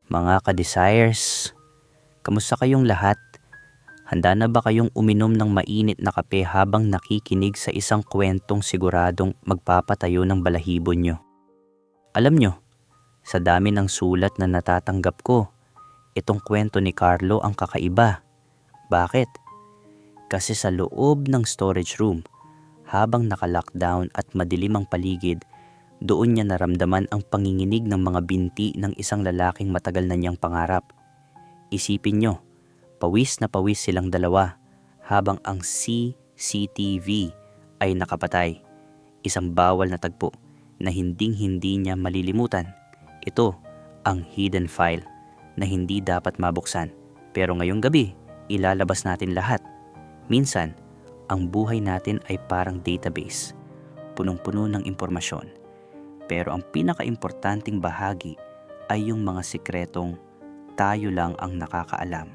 Mga ka-desires, kamusta kayong lahat? Handa na ba kayong uminom ng mainit na kape habang nakikinig sa isang kwentong siguradong magpapatayo ng balahibo nyo? Alam nyo, sa dami ng sulat na natatanggap ko, itong kwento ni Carlo ang kakaiba. Bakit? Kasi sa loob ng storage room, habang naka-lockdown at madilim ang paligid, doon niya naramdaman ang panginginig ng mga binti ng isang lalaking matagal na niyang pangarap. Isipin nyo, pawis na pawis silang dalawa habang ang CCTV ay nakapatay. Isang bawal na tagpo na hinding-hindi niya malilimutan. Ito ang hidden file na hindi dapat mabuksan. Pero ngayong gabi, ilalabas natin lahat. Minsan, ang buhay natin ay parang database, punong-puno ng impormasyon. Pero ang pinaka-importanting bahagi ay yung mga sikretong tayo lang ang nakakaalam.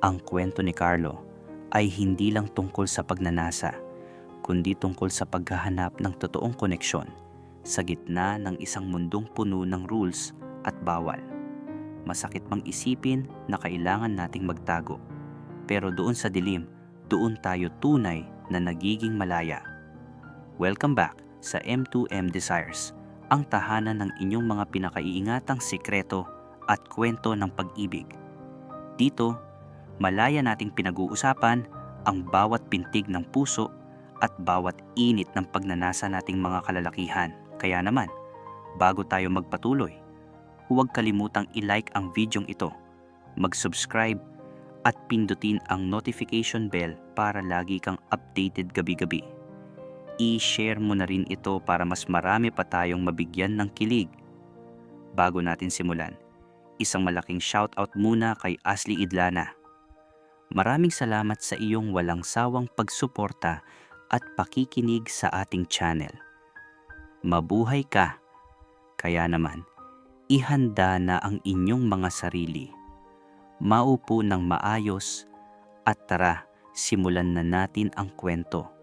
Ang kwento ni Carlo ay hindi lang tungkol sa pagnanasa, kundi tungkol sa paghahanap ng totoong koneksyon sa gitna ng isang mundong puno ng rules at bawal. Masakit mang isipin na kailangan nating magtago, pero doon sa dilim, doon tayo tunay na nagiging malaya. Welcome back sa M2M Desires, ang tahanan ng inyong mga pinakaiingatang sikreto at kwento ng pag-ibig. Dito, malaya nating pinag-uusapan ang bawat pintig ng puso at bawat init ng pagnanasa nating mga kalalakihan. Kaya naman, bago tayo magpatuloy, huwag kalimutang i-like ang videong ito, mag-subscribe at pindutin ang notification bell para lagi kang updated gabi-gabi. I-share mo na rin ito para mas marami pa tayong mabigyan ng kilig. Bago natin simulan, isang malaking shoutout muna kay Ashley Idlana. Maraming salamat sa iyong walang sawang pagsuporta at pakikinig sa ating channel. Mabuhay ka! Kaya naman, ihanda na ang inyong mga sarili. Maupo ng maayos at tara, simulan na natin ang kwento.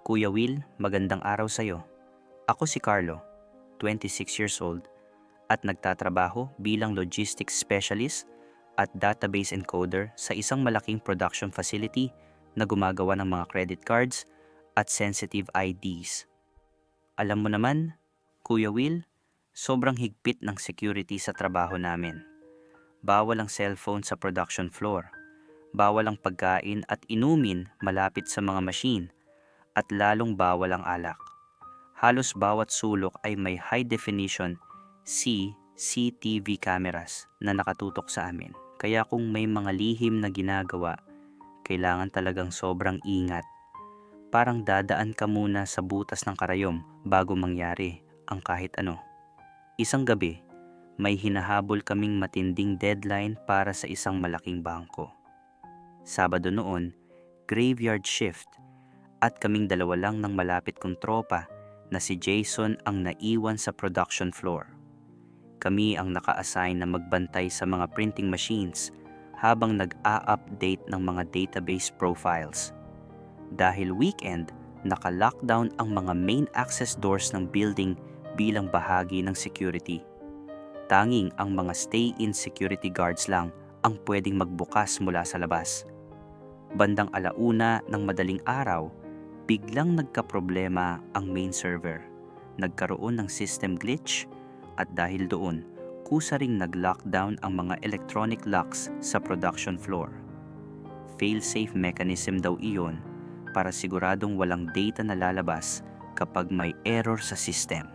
Kuya Will, magandang araw sa'yo. Ako si Carlo, 26 years old, at nagtatrabaho bilang logistics specialist at database encoder sa isang malaking production facility na gumagawa ng mga credit cards at sensitive IDs. Alam mo naman, Kuya Will, sobrang higpit ng security sa trabaho namin. Bawal ang cellphone sa production floor. Bawal ang pagkain at inumin malapit sa mga machine. At lalong bawal ang alak. Halos bawat sulok ay may high-definition CCTV cameras na nakatutok sa amin. Kaya kung may mga lihim na ginagawa, kailangan talagang sobrang ingat. Parang dadaan ka muna sa butas ng karayom bago mangyari ang kahit ano. Isang gabi, may hinahabol kaming matinding deadline para sa isang malaking bangko. Sabado noon, graveyard shift, at kaming dalawa lang ng malapit kong tropa na si Jason ang naiwan sa production floor. Kami ang naka-assign na magbantay sa mga printing machines habang nag-a-update ng mga database profiles. Dahil weekend, naka-lockdown ang mga main access doors ng building bilang bahagi ng security. Tanging ang mga stay-in security guards lang ang pwedeng magbukas mula sa labas. Bandang 1:00 ng madaling araw, biglang nagkaproblema ang main server. Nagkaroon ng system glitch at dahil doon, kusa ring nag-lockdown ang mga electronic locks sa production floor. Fail-safe mechanism daw iyon para siguradong walang data na lalabas kapag may error sa system.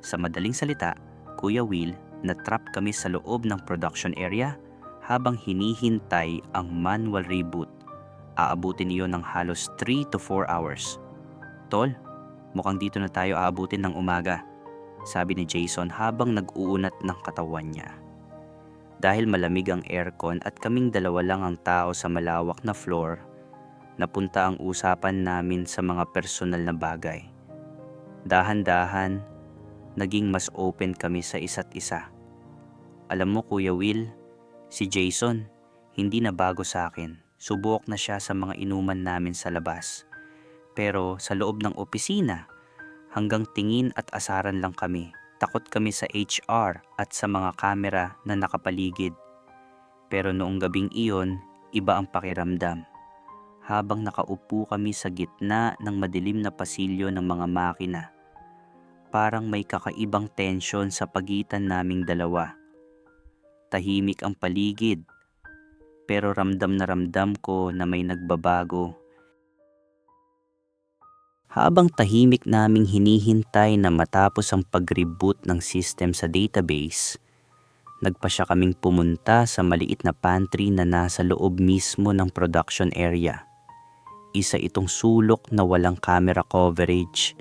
Sa madaling salita, Kuya Will, na-trap kami sa loob ng production area habang hinihintay ang manual reboot. Aabutin iyon ng halos 3 to 4 hours. Tol, mukhang dito na tayo aabutin ng umaga, sabi ni Jason habang nag-uunat ng katawan niya. Dahil malamig ang aircon at kaming dalawa lang ang tao sa malawak na floor, napunta ang usapan namin sa mga personal na bagay. Dahan-dahan, naging mas open kami sa isa't isa. Alam mo Kuya Will, si Jason, hindi na bago sa akin. Subok na siya sa mga inuman namin sa labas. Pero sa loob ng opisina, Hanggang tingin at asaran lang kami. Takot kami sa HR at sa mga kamera na nakapaligid. Pero noong gabing iyon, iba ang pakiramdam. Habang nakaupo kami sa gitna ng madilim na pasilyo ng mga makina, parang may kakaibang tensyon sa pagitan naming dalawa. Tahimik ang paligid, pero ramdam na ramdam ko na may nagbabago. Habang tahimik naming hinihintay na matapos ang pag-reboot ng system sa database, nagpasya kaming pumunta sa maliit na pantry na nasa loob mismo ng production area. Isa itong sulok na walang camera coverage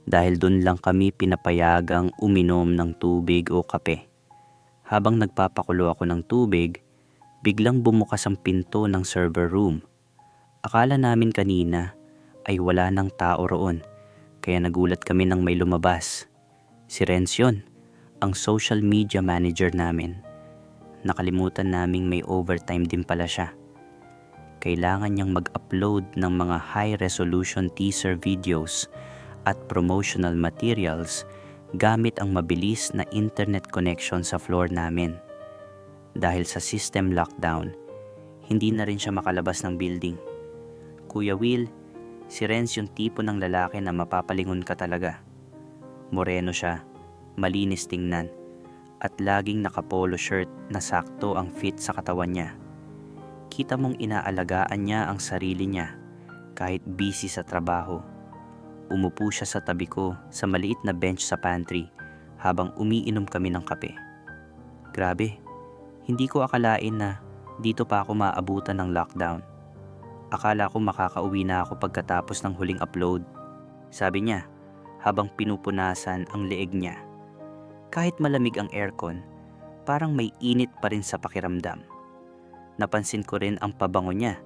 dahil dun lang kami pinapayagang uminom ng tubig o kape. Habang nagpapakulo ako ng tubig, biglang bumukas ang pinto ng server room. Akala namin kanina ay wala ng tao roon, kaya nagulat kami nang may lumabas. Si Renz yun, ang social media manager namin. Nakalimutan naming may overtime din pala siya. Kailangan niyang mag-upload ng mga high-resolution teaser videos at promotional materials gamit ang mabilis na internet connection sa floor namin. Dahil sa system lockdown, hindi na rin siya makalabas ng building. Kuya Will, si Renz yung tipo ng lalaki na mapapalingon ka talaga. Moreno siya, malinis tingnan, at laging naka-polo shirt na sakto ang fit sa katawan niya. Kita mong inaalagaan niya ang sarili niya kahit busy sa trabaho. Umupo siya sa tabi ko sa maliit na bench sa pantry habang umiinom kami ng kape. Grabe, hindi ko akalain na dito pa ako maabutan ng lockdown. Akala ko makakauwi na ako pagkatapos ng huling upload. Sabi niya habang pinupunasan ang leeg niya. Kahit malamig ang aircon, parang may init pa rin sa pakiramdam. Napansin ko rin ang pabango niya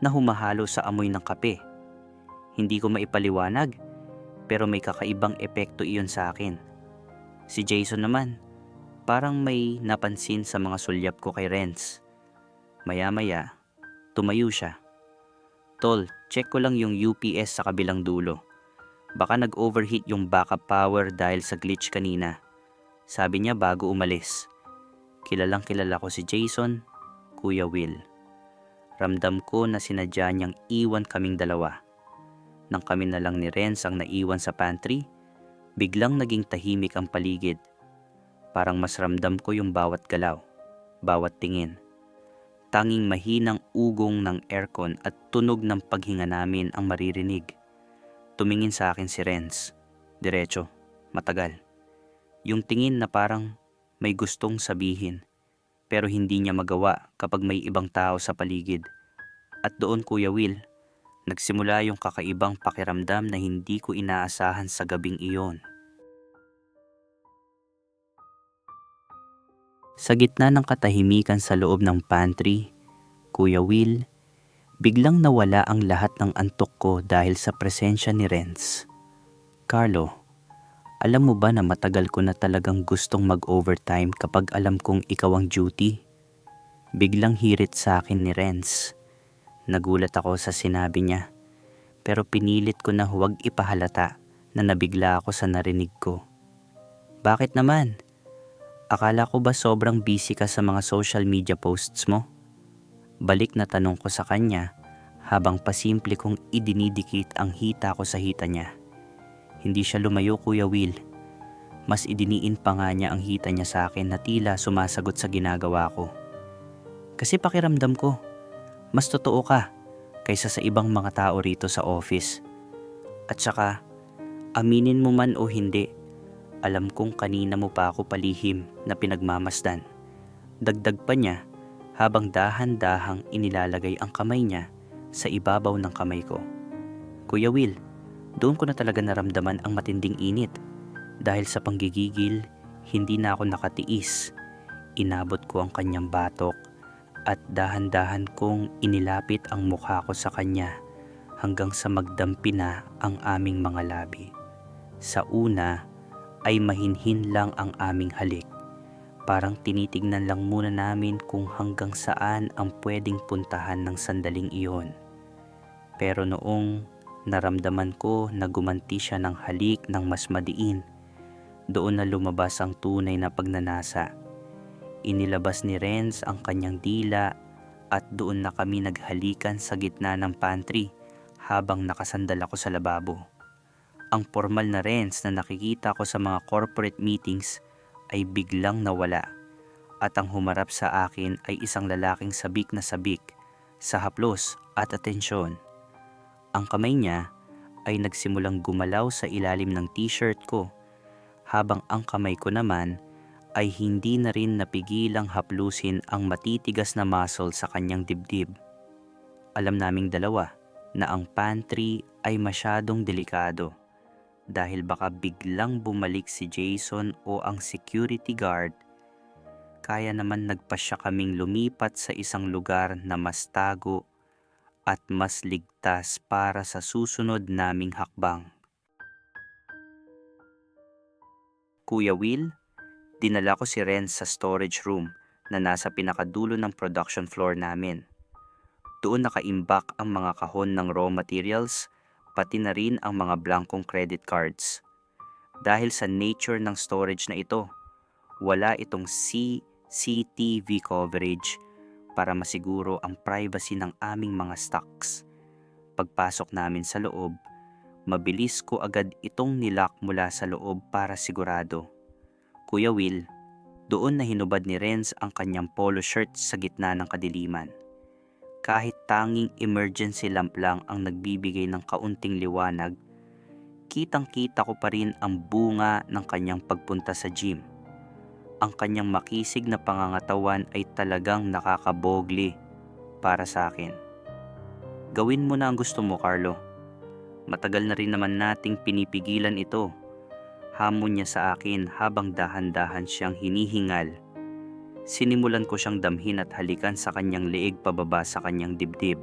na humahalo sa amoy ng kape. Hindi ko maipaliwanag, pero may kakaibang epekto iyon sa akin. Si Jason naman, parang may napansin sa mga sulyap ko kay Renz. Maya-maya, tumayo siya. Tol, check ko lang yung UPS sa kabilang dulo. Baka nag-overheat yung backup power dahil sa glitch kanina. Sabi niya bago umalis. Kilalang kilala ko si Jason, Kuya Will. Ramdam ko na sinadya niyang iwan kaming dalawa. Nang kami na lang ni Renz ang naiwan sa pantry, biglang naging tahimik ang paligid. Parang mas ramdam ko yung bawat galaw, bawat tingin. Tanging mahinang ugong ng aircon at tunog ng paghinga namin ang maririnig. Tumingin sa akin si Renz. Diretso, matagal. Yung tingin na parang may gustong sabihin, pero hindi niya magawa kapag may ibang tao sa paligid. At doon, Kuya Will, nagsimula yung kakaibang pakiramdam na hindi ko inaasahan sa gabing iyon. Sa gitna ng katahimikan sa loob ng pantry, Kuya Will, biglang nawala ang lahat ng antok ko dahil sa presensya ni Renz. Carlo, alam mo ba na matagal ko na talagang gustong mag-overtime kapag alam kong ikaw ang duty? Biglang hirit sa akin ni Renz. Nagulat ako sa sinabi niya, pero pinilit ko na huwag ipahalata na nabigla ako sa narinig ko. Bakit naman? Akala ko ba sobrang busy ka sa mga social media posts mo? Balik na tanong ko sa kanya habang pasimple kong idinidikit ang hita ko sa hita niya. Hindi siya lumayo, Kuya Will. Mas idiniin pa nga niya ang hita niya sa akin na tila sumasagot sa ginagawa ko. Kasi pakiramdam ko, mas totoo ka kaysa sa ibang mga tao rito sa office. At saka, aminin mo man o hindi, alam kong kanina mo pa ako palihim na pinagmamasdan. Dagdag pa niya habang dahan-dahang inilalagay ang kamay niya sa ibabaw ng kamay ko. Kuya Will, doon ko na talaga naramdaman ang matinding init. Dahil sa panggigigil, hindi na ako nakatiis. Inabot ko ang kanyang batok at dahan-dahan kong inilapit ang mukha ko sa kanya hanggang sa magdampi na ang aming mga labi. Sa una ay mahinhin lang ang aming halik. Parang tinitignan lang muna namin kung hanggang saan ang pwedeng puntahan ng sandaling iyon. Pero noong Naramdaman ko na gumanti siya ng halik ng mas madiin. Doon na lumabas ang tunay na pagnanasa. Inilabas ni Renz ang kanyang dila at doon na kami naghalikan sa gitna ng pantry habang nakasandal ako sa lababo. Ang formal na Renz na nakikita ko sa mga corporate meetings ay biglang nawala at ang humarap sa akin ay isang lalaking sabik na sabik sa haplos at atensyon. Ang kamay niya ay nagsimulang gumalaw sa ilalim ng t-shirt ko habang ang kamay ko naman ay hindi na rin napigilang haplusin ang matitigas na muscle sa kanyang dibdib. Alam naming dalawa na ang pantry ay masyadong delikado dahil baka biglang bumalik si Jason o ang security guard. Kaya naman nagpasya kaming lumipat sa isang lugar na mas tago at mas ligtas para sa susunod naming hakbang. Kuya Will, dinala ko si Renz sa storage room na nasa pinakadulo ng production floor namin. Doon nakaimbak ang mga kahon ng raw materials, pati na rin ang mga blankong credit cards. Dahil sa nature ng storage na ito, wala itong CCTV coverage para masiguro ang privacy ng aming mga stocks. Pagpasok namin sa loob, mabilis ko agad itong nilock mula sa loob para sigurado. Kuya Will, doon na hinubad ni Renz ang kanyang polo shirt sa gitna ng kadiliman. Kahit tanging emergency lamp lang ang nagbibigay ng kaunting liwanag, kitang-kita ko pa rin ang bunga ng kanyang pagpunta sa gym. Ang kanyang makisig na pangangatawan ay talagang nakakabogli para sa akin. Gawin mo na ang gusto mo, Carlo. Matagal na rin naman nating pinipigilan ito. Hamon niya sa akin habang dahan-dahan siyang hinihingal. Sinimulan ko siyang damhin at halikan sa kanyang leeg pababa sa kanyang dibdib.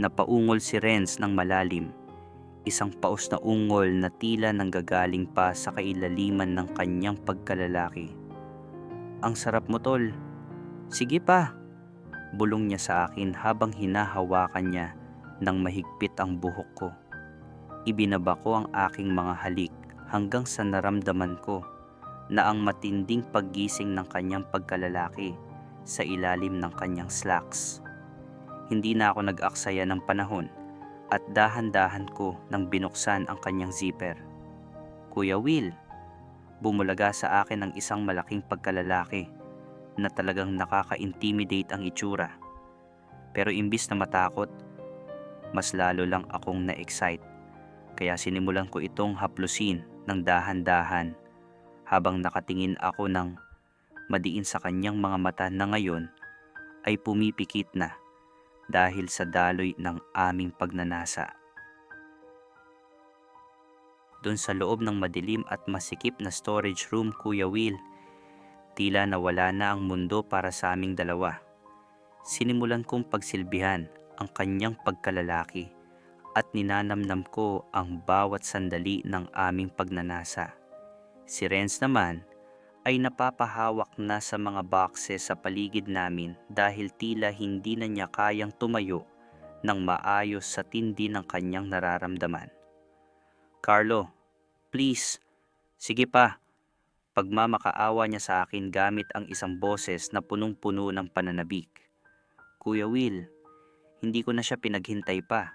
Napaungol si Renz ng malalim. Isang paos na ungol na tila nanggagaling pa sa kailaliman ng kanyang pagkalalaki. Ang sarap mo, tol. Sige pa. Bulong niya sa akin habang hinahawakan niya ng mahigpit ang buhok ko. Ibinaba ko ang aking mga halik hanggang sa naramdaman ko na ang matinding paggising ng kanyang pagkalalaki sa ilalim ng kanyang slacks. Hindi na ako nag-aksaya ng panahon at dahan-dahan ko nang binuksan ang kanyang zipper. Kuya Will, bumulaga sa akin ang isang malaking pagkalalaki na talagang nakaka-intimidate ang itsura. Pero imbis na matakot, mas lalo lang akong na-excite. Kaya sinimulan ko itong haplusin ng dahan-dahan habang nakatingin ako ng madiin sa kanyang mga mata na ngayon ay pumipikit na dahil sa daloy ng aming pagnanasa. Doon sa loob ng madilim at masikip na storage room, Kuya Will, tila nawala na ang mundo para sa aming dalawa. Sinimulan kong pagsilbihan ang kanyang pagkalalaki at ninanamnam ko ang bawat sandali ng aming pagnanasa. Si Renz naman ay napapahawak na sa mga boxes sa paligid namin dahil tila hindi na niya kayang tumayo ng maayos sa tindi ng kanyang nararamdaman. Carlo, please, sige pa. Pagmamakaawa niya sa akin gamit ang isang boses na punong-puno ng pananabik. Kuya Will, hindi ko na siya pinaghintay pa.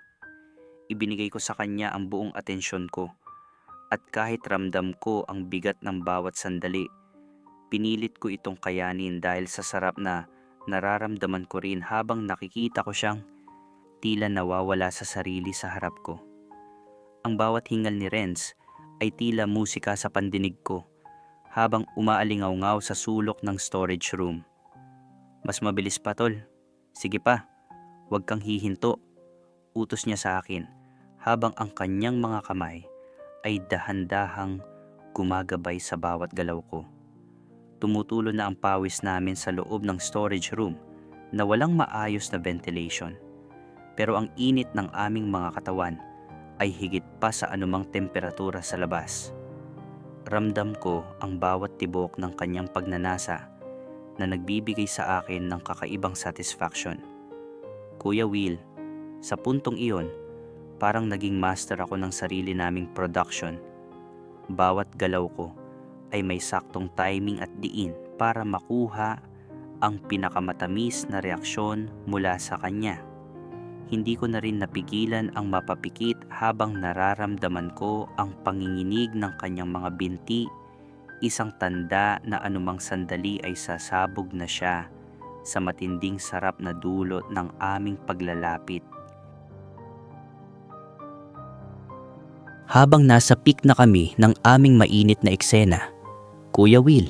Ibinigay ko sa kanya ang buong atensyon ko. At kahit ramdam ko ang bigat ng bawat sandali, pinilit ko itong kayanin dahil sa sarap na nararamdaman ko rin habang nakikita ko siyang tila nawawala sa sarili sa harap ko. Ang bawat hingal ni Renz ay tila musika sa pandinig ko habang umaalingaw-ngaw sa sulok ng storage room. Mas mabilis pa, tol. Sige pa, huwag kang hihinto. Utos niya sa akin habang ang kanyang mga kamay ay dahan-dahang gumagabay sa bawat galaw ko. Tumutulo na ang pawis namin sa loob ng storage room na walang maayos na ventilation. Pero ang init ng aming mga katawan ay higit pa sa anumang temperatura sa labas. Ramdam ko ang bawat tibok ng kanyang pagnanasa na nagbibigay sa akin ng kakaibang satisfaction. Kuya Will, sa puntong iyon, Parang naging master ako ng sarili naming production. Bawat galaw ko ay may saktong timing at diin para makuha ang pinakamatamis na reaksyon mula sa kanya. Hindi ko na rin napigilan ang mapapikit habang nararamdaman ko ang panginginig ng kanyang mga binti, isang tanda na anumang sandali ay sasabog na siya sa matinding sarap na dulot ng aming paglalapit. Habang nasa peak na kami ng aming mainit na eksena, Kuya Will,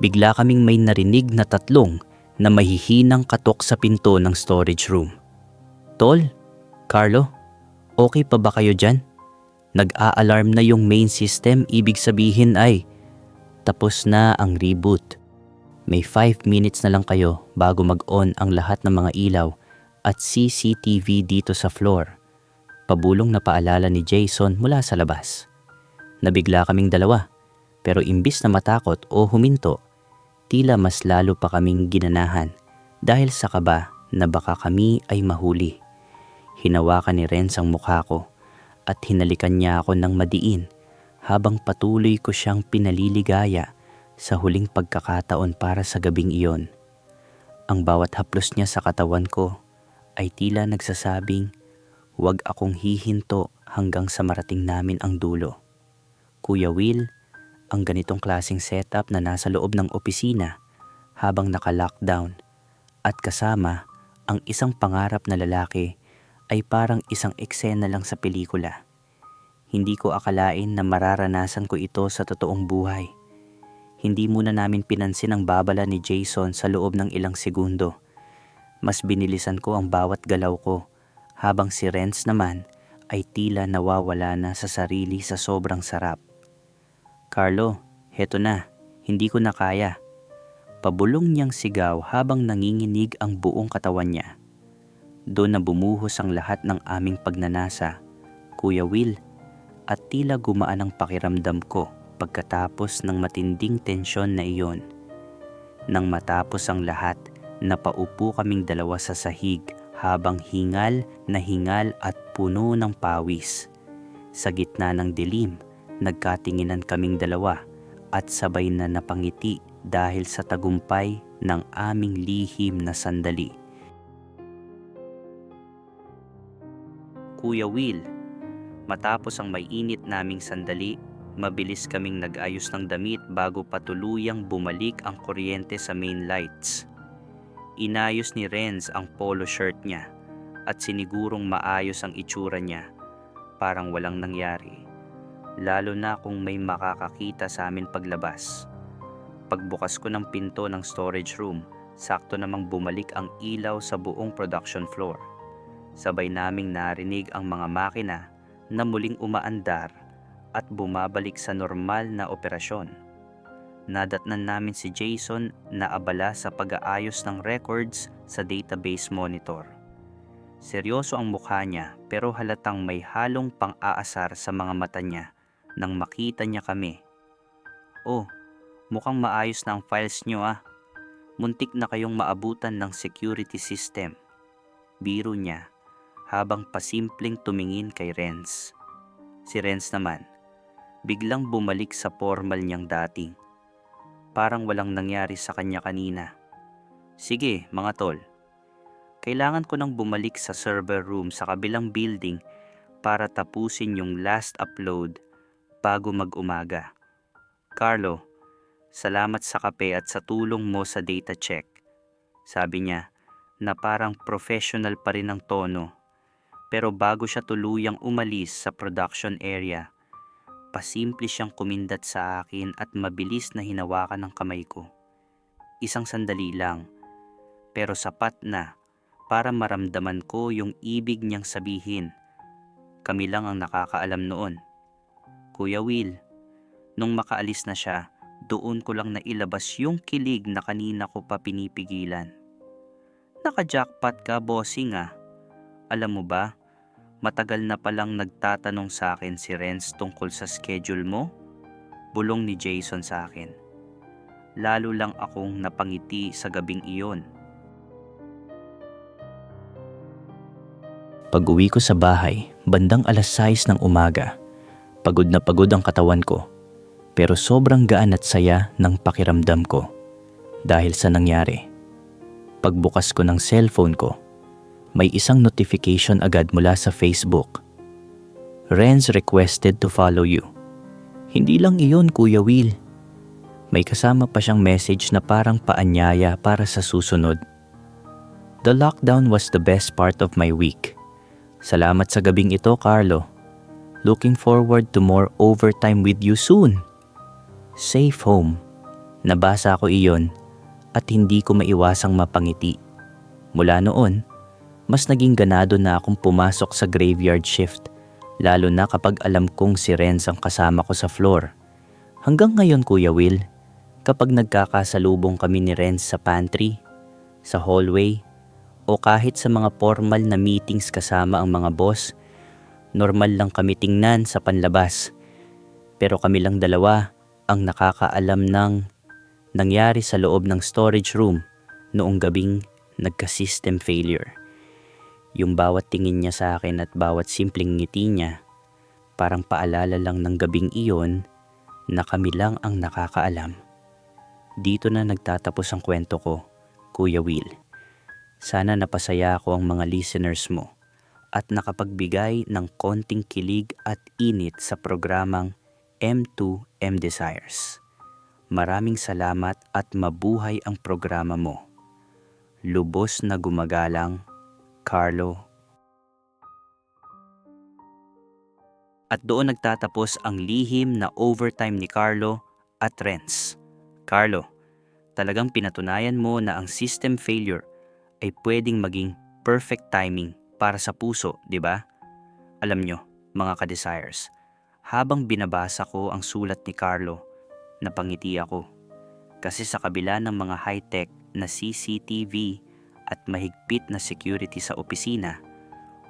bigla kaming may narinig na tatlong na mahihinang katok sa pinto ng storage room. Tol, Carlo, okay pa ba kayo dyan? Nag-a-alarm na yung main system, ibig sabihin ay tapos na ang reboot. May 5 minutes na lang kayo bago mag-on ang lahat ng mga ilaw at CCTV dito sa floor. Pabulong na paalala ni Jason mula sa labas. Nabigla kaming dalawa, pero imbis na matakot o huminto, tila mas lalo pa kaming ginanahan dahil sa kaba na baka kami ay mahuli. Hinawakan ni Renz ang mukha ko at hinalikan niya ako ng madiin habang patuloy ko siyang pinaliligaya sa huling pagkakataon para sa gabing iyon. Ang bawat haplos niya sa katawan ko ay tila nagsasabing, huwag akong hihinto hanggang sa marating namin ang dulo. Kuya Will, ang ganitong klaseng setup na nasa loob ng opisina habang naka-lockdown at kasama ang isang pangarap na lalaki ay parang isang eksena lang sa pelikula. Hindi ko akalain na mararanasan ko ito sa totoong buhay. Hindi muna namin pinansin ang babala ni Jason sa loob ng ilang segundo. Mas binilisan ko ang bawat galaw ko, habang si Renz naman ay tila nawawala na sa sarili sa sobrang sarap. Carlo, heto na, hindi ko na kaya. Pabulong niyang sigaw habang nanginginig ang buong katawan niya. Doon na bumuhos ang lahat ng aming pagnanasa, Kuya Will, at tila gumaan ang pakiramdam ko pagkatapos ng matinding tensyon na iyon. Nang matapos ang lahat, napaupo kaming dalawa sa sahig habang hingal na hingal at puno ng pawis. Sa gitna ng dilim, nagkatinginan kaming dalawa at sabay na napangiti dahil sa tagumpay ng aming lihim na sandali. Kuya Will, matapos ang may init naming sandali, mabilis kaming nag-ayos ng damit bago patuluyang bumalik ang kuryente sa main lights. Inayos ni Renz ang polo shirt niya at sinigurong maayos ang itsura niya, parang walang nangyari. Lalo na kung may makakakita sa amin paglabas. Pagbukas ko ng pinto ng storage room, sakto namang bumalik ang ilaw sa buong production floor. Sabay naming narinig ang mga makina na muling umaandar at bumabalik sa normal na operasyon. Nadatnan namin si Jason na abala sa pag-aayos ng records sa database monitor. Seryoso ang mukha niya pero halatang may halong pang-aasar sa mga mata niya nang makita niya kami. Oh, mukhang maayos na ang files niyo ah. Muntik na kayong maabutan ng security system. Biro niya habang pasimpleng tumingin kay Renz. Si Renz naman, biglang bumalik sa formal niyang dating. Parang walang nangyari sa kanya kanina. Sige mga tol, kailangan ko nang bumalik sa server room sa kabilang building para tapusin yung last upload bago mag-umaga. Carlo, salamat sa kape at sa tulong mo sa data check. Sabi niya na parang professional pa rin ang tono. Pero bago siya tuluyang umalis sa production area, pasimple siyang kumindat sa akin at mabilis na hinawakan ng kamay ko. Isang sandali lang, pero sapat na para maramdaman ko yung ibig niyang sabihin. Kami lang ang nakakaalam noon. Kuya Will, nung makaalis na siya, doon ko lang nailabas yung kilig na kanina ko pa pinipigilan. Naka-jackpot ka, bossing ah. Alam mo ba, matagal na palang nagtatanong sa akin si Renz tungkol sa schedule mo? Bulong ni Jason sa akin. Lalo lang akong napangiti sa gabing iyon. Pag-uwi ko sa bahay, bandang 6:00 ng umaga, pagod na pagod ang katawan ko, pero sobrang gaan at saya ng pakiramdam ko dahil sa nangyari. Pagbukas ko ng cellphone ko, may isang notification agad mula sa Facebook. Renz requested to follow you. Hindi lang iyon, Kuya Will. May kasama pa siyang message na parang paanyaya para sa susunod. The lockdown was the best part of my week. Salamat sa gabing ito, Carlo. Looking forward to more overtime with you soon. Safe home. Nabasa ko iyon at hindi ko maiwasang mapangiti. Mula noon, mas naging ganado na akong pumasok sa graveyard shift, lalo na kapag alam kong si Renz ang kasama ko sa floor. Hanggang ngayon, Kuya Will, kapag nagkakasalubong kami ni Renz sa pantry, sa hallway, o kahit sa mga formal na meetings kasama ang mga boss, normal lang kami tingnan sa panlabas. Pero kami lang dalawa ang nakakaalam ng nangyari sa loob ng storage room noong gabing nagka-system failure. Yung bawat tingin niya sa akin at bawat simpleng ngiti niya, parang paalala lang ng gabing iyon na kami lang ang nakakaalam. Dito na nagtatapos ang kwento ko, Kuya Will. Sana napasaya ko ang mga listeners mo at nakapagbigay ng konting kilig at init sa programang M2M Desires. Maraming salamat at mabuhay ang programa mo. Lubos na gumagalang, Carlo. At doon nagtatapos ang lihim na overtime ni Carlo at Renz. Carlo, talagang pinatunayan mo na ang system failure ay pwedeng maging perfect timing para sa puso, di ba? Alam nyo, mga ka-desires, habang binabasa ko ang sulat ni Carlo, napangiti ako. Kasi sa kabila ng mga high-tech na CCTV at mahigpit na security sa opisina,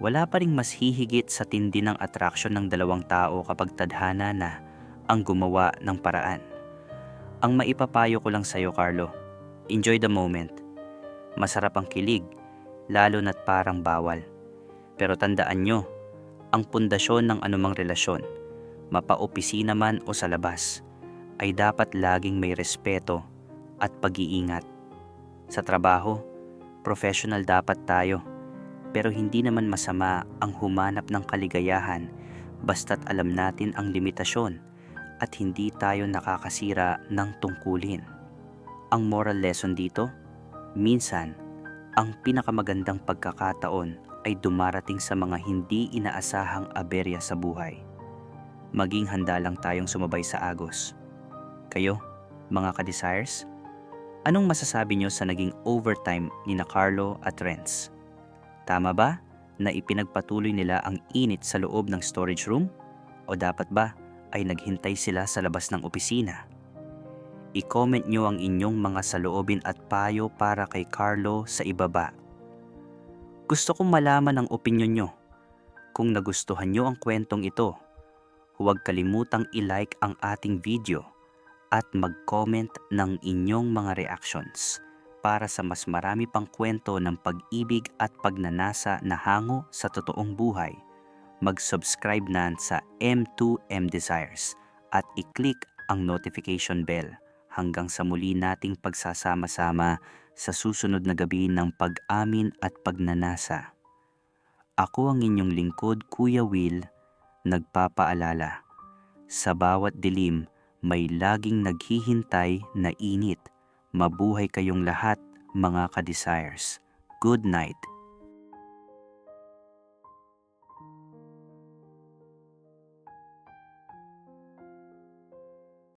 wala pa ring mas hihigit sa tindi ng atraksyon ng dalawang tao kapag tadhana na ang gumawa ng paraan. Ang maipapayo ko lang sa'yo, Carlo, enjoy the moment. Masarap ang kilig, lalo na't parang bawal. Pero tandaan nyo, ang pundasyon ng anumang relasyon, mapa-opisina man o sa labas, ay dapat laging may respeto at pag-iingat. Sa trabaho, professional dapat tayo, pero hindi naman masama ang humanap ng kaligayahan basta't alam natin ang limitasyon at hindi tayo nakakasira ng tungkulin. Ang moral lesson dito, minsan, ang pinakamagandang pagkakataon ay dumarating sa mga hindi inaasahang aberya sa buhay. Maging handa lang tayong sumabay sa agos. Kayo, mga ka-desires, anong masasabi nyo sa naging overtime ni na Carlo at Renz? Tama ba na ipinagpatuloy nila ang init sa loob ng storage room? O dapat ba ay naghintay sila sa labas ng opisina? I-comment nyo ang inyong mga saloobin at payo para kay Carlo sa ibaba. Gusto kong malaman ang opinyon nyo. Kung nagustuhan nyo ang kwentong ito, huwag kalimutang i-like ang ating video at mag-comment ng inyong mga reactions para sa mas marami pang kwento ng pag-ibig at pagnanasa na hango sa totoong buhay. Mag-subscribe na sa M2M Desires at i-click ang notification bell. Hanggang sa muli nating pagsasama-sama sa susunod na gabi ng pag-amin at pagnanasa. Ako ang inyong lingkod, Kuya Will, nagpapaalala. Sa bawat dilim, may laging naghihintay na init. Mabuhay kayong lahat, mga ka-desires. Good night.